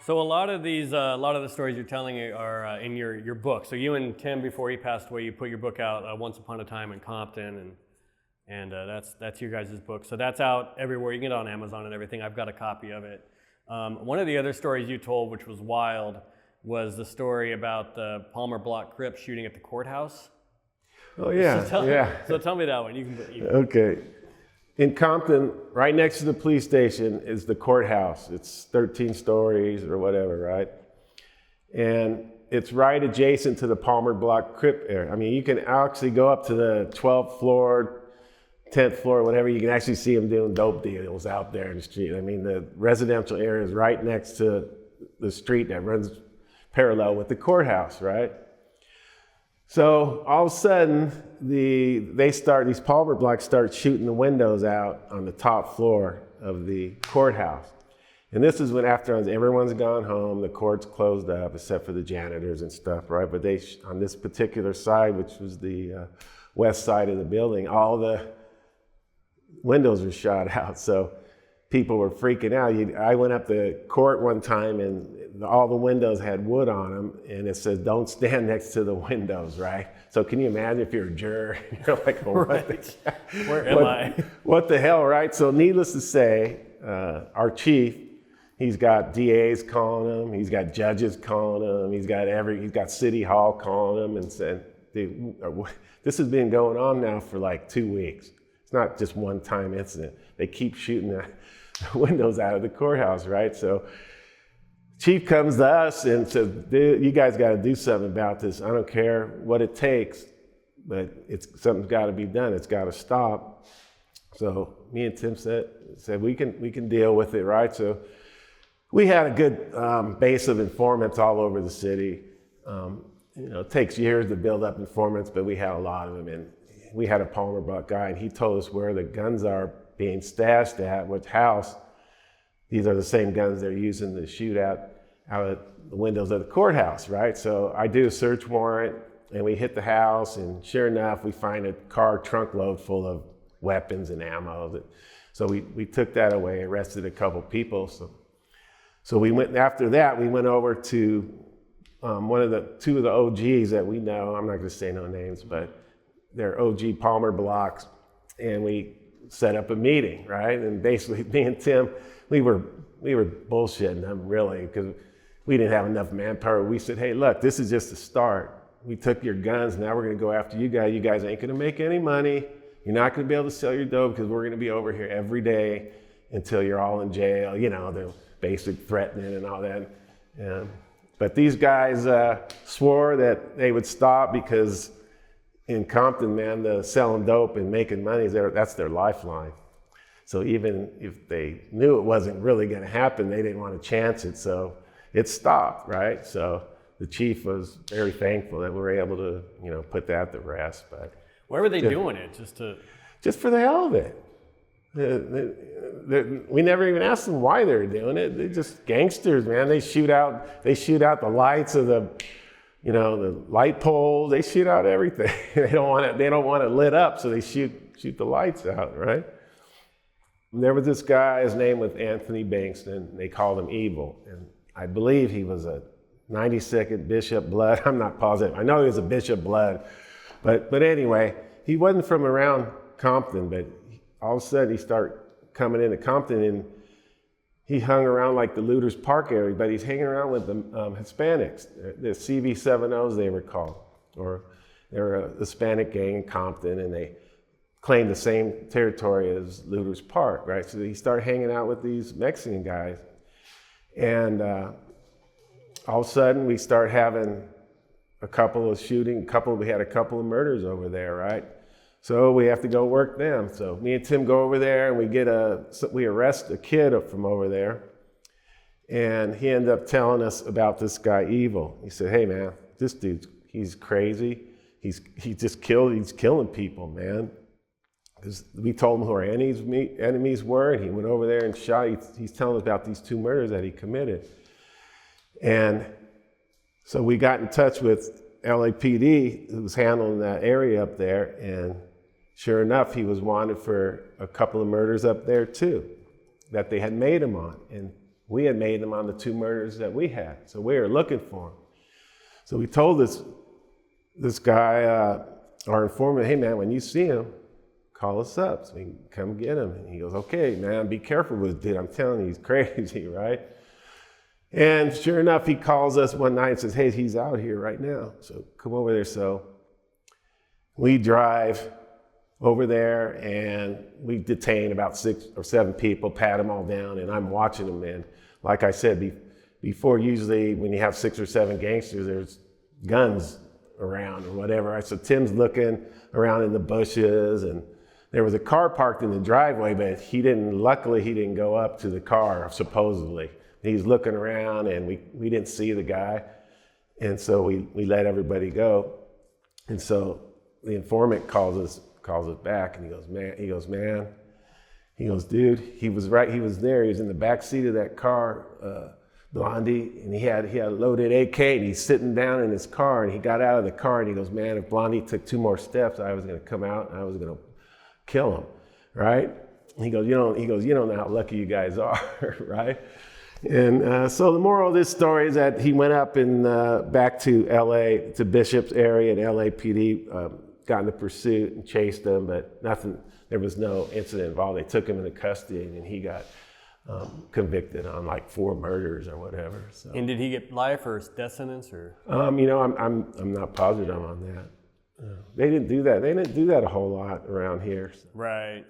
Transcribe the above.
So a lot of the stories you're telling are in your book. So you and Tim, before he passed away, you put your book out, Once Upon a Time in Compton, and that's your guys' book. So that's out everywhere. You can get it on Amazon and everything. I've got a copy of it. One of the other stories you told, which was wild, was the story about the Palmer Blocc Crips shooting at the courthouse. Oh yeah, So tell me that one. You can. Okay. In Compton, right next to the police station is the courthouse. It's 13 stories or whatever, right? And it's right adjacent to the Palmer Blocc Crip area. I mean, you can actually go up to the 12th floor, 10th floor, whatever. You can actually see them doing dope deals out there in the street. I mean, the residential area is right next to the street that runs parallel with the courthouse, right? So all of a sudden, these Palmer Bloccs start shooting the windows out on the top floor of the courthouse. And this is when after everyone's gone home, the court's closed up except for the janitors and stuff, right? But on this particular side, which was the west side of the building, all the windows were shot out. So people were freaking out. I went up to court one time and all the windows had wood on them and it says, don't stand next to the windows, right? So can you imagine if you're a juror, you're like, oh, Right. Where am I? What the hell, right? So needless to say, our chief, he's got DAs calling him, he's got judges calling him, he's got City Hall calling him and said, this has been going on now for like 2 weeks. It's not just one time incident. They keep shooting the windows out of the courthouse, right? So chief comes to us and says, dude, you guys got to do something about this. I don't care what it takes, but something's got to be done. It's got to stop. So me and Tim said we can deal with it, right? So we had a good base of informants all over the city. It takes years to build up informants, but we had a lot of them. And we had a Palmer Blocc guy, and he told us where the guns are being stashed at, which house. These are the same guns they're using to shoot out of the windows of the courthouse, right? So I do a search warrant, and we hit the house, and sure enough, we find a car trunk load full of weapons and ammo. So we took that away, arrested a couple people. So we went, after that, we went over to two of the OGs that we know. I'm not gonna say no names, but they're OG Palmer Bloccs, and we set up a meeting, right? And basically, me and Tim, we were bullshitting them really, because we didn't have enough manpower. We said, hey, look, this is just a start. We took your guns, now we're gonna go after you guys. You guys ain't gonna make any money. You're not gonna be able to sell your dope because we're gonna be over here every day until you're all in jail, the basic threatening and all that. But these guys swore that they would stop because in Compton, man, the selling dope and making money, that's their lifeline. So even if they knew it wasn't really gonna happen, they didn't want to chance it, so it stopped, right? So the chief was very thankful that we were able to, put that to rest. But why were they doing it? Just for the hell of it. We never even asked them why they were doing it. They're just gangsters, man. They shoot out the lights of the light poles. They shoot out everything. They don't want it lit up, so they shoot the lights out, right? And there was this guy, his name was Anthony Bankston. They called him Evil, and I believe he was a 92nd Bishop Blood. I'm not positive. I know he was a Bishop Blood, but anyway, he wasn't from around Compton, but all of a sudden he started coming into Compton, and he hung around like the Looters Park area, but he's hanging around with the Hispanics, the CV70s they were called, or they're a Hispanic gang in Compton, and they claimed the same territory as Looters Park, right? So he started hanging out with these Mexican guys, and all of a sudden we start having a couple of we had a couple of murders over there, right? So we have to go work them. So me and Tim go over there and we arrest a kid from over there. And he ended up telling us about this guy, Evil. He said, hey man, this dude, he's crazy. He's killing people, man. Because we told him who our enemies were, and he went over there and shot. He's telling us about these 2 murders that he committed. And so we got in touch with LAPD, who was handling that area up there, and sure enough, he was wanted for a couple of murders up there too, that they had made him on. And we had made him on the 2 murders that we had. So we were looking for him. So we told this guy, our informant, hey man, when you see him, call us up so we can come get him. And he goes, okay, man, be careful with this dude. I'm telling you, he's crazy, right? And sure enough, he calls us one night and says, hey, he's out here right now. So come over there. So we drive over there and we detain about 6 or 7 people, pat them all down, and I'm watching them. And like I said before, usually when you have 6 or 7 gangsters, there's guns around or whatever. Right? So Tim's looking around in the bushes, and there was a car parked in the driveway, but luckily he didn't go up to the car, supposedly. He's looking around and we didn't see the guy. And so we let everybody go. And so the informant calls us back, and he goes, man, dude, he was right. He was there. He was in the back seat of that car, Blondie, and he had a loaded AK, and he's sitting down in his car, and he got out of the car, and he goes, man, if Blondie took 2 more steps, I was going to come out and I was going to kill him, right? And he goes, you don't know how lucky you guys are, right? And so the moral of this story is that he went up and back to LA, to Bishop's area, and LAPD got in the pursuit and chased them, but nothing. There was no incident involved. They took him into custody, and he got convicted on like 4 murders or whatever. So. And did he get life or death sentence or? I'm not positive on that. They didn't do that. They didn't do that a whole lot around here. So. Right.